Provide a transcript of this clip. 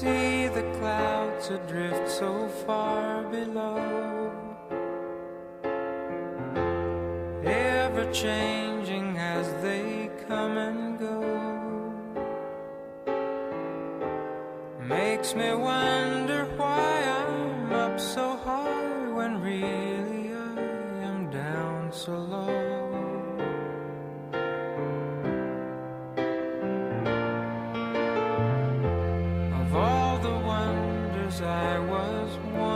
see the clouds adrift so far below, ever changing as they come and go. Makes me wonder why I'm up so high when really I am down so low. Of all the wonders I was one